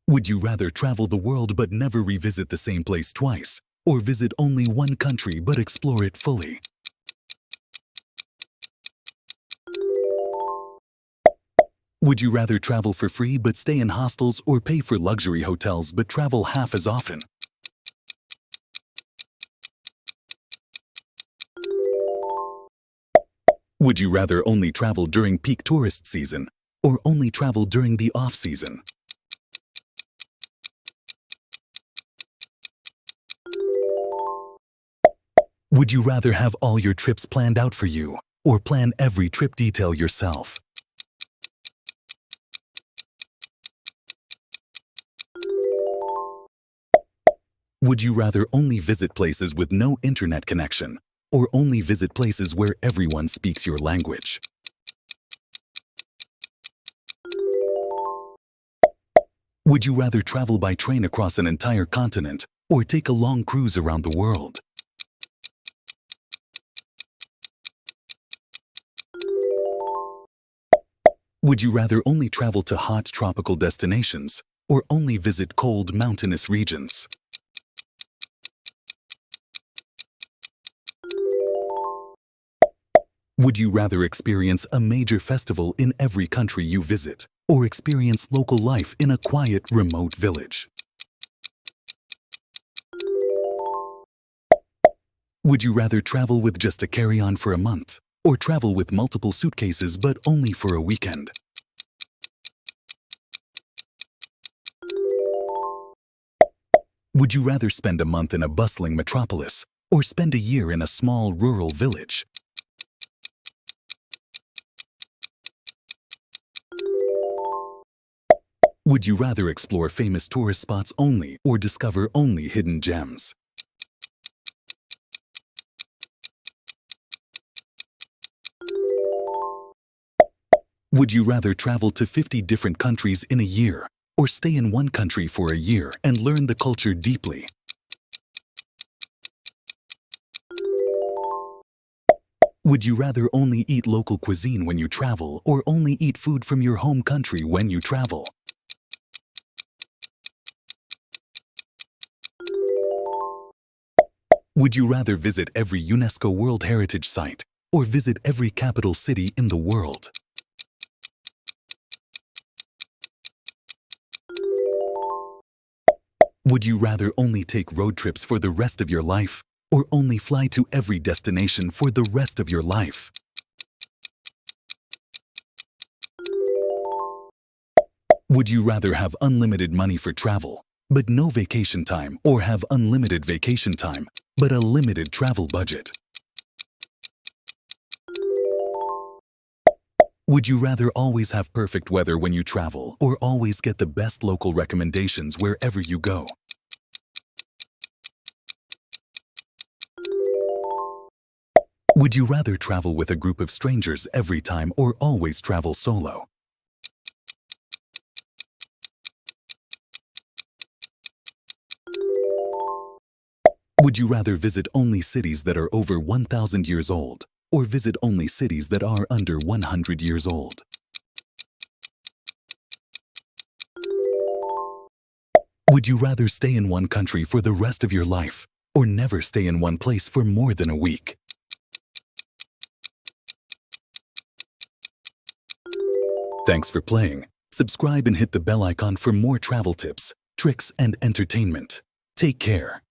Would you rather travel the world but never revisit the same place twice, or visit only one country but explore it fully? Would you rather travel for free but stay in hostels or pay for luxury hotels but travel half as often? Would you rather only travel during peak tourist season or only travel during the off-season? Would you rather have all your trips planned out for you or plan every trip detail yourself? Would you rather only visit places with no internet connection or only visit places where everyone speaks your language? Would you rather travel by train across an entire continent or take a long cruise around the world? Would you rather only travel to hot tropical destinations or only visit cold mountainous regions? Would you rather experience a major festival in every country you visit or experience local life in a quiet, remote village? Would you rather travel with just a carry-on for a month or travel with multiple suitcases but only for a weekend? Would you rather spend a month in a bustling metropolis or spend a year in a small rural village? Would you rather explore famous tourist spots only or discover only hidden gems? Would you rather travel to 50 different countries in a year or stay in one country for a year and learn the culture deeply? Would you rather only eat local cuisine when you travel or only eat food from your home country when you travel? Would you rather visit every UNESCO World Heritage Site or visit every capital city in the world? Would you rather only take road trips for the rest of your life or only fly to every destination for the rest of your life? Would you rather have unlimited money for travel, but no vacation time, or have unlimited vacation time, but a limited travel budget? Would you rather always have perfect weather when you travel, or always get the best local recommendations wherever you go? Would you rather travel with a group of strangers every time or always travel solo? Would you rather visit only cities that are over 1,000 years old or visit only cities that are under 100 years old? Would you rather stay in one country for the rest of your life or never stay in one place for more than a week? Thanks for playing. Subscribe and hit the bell icon for more travel tips, tricks, and entertainment. Take care.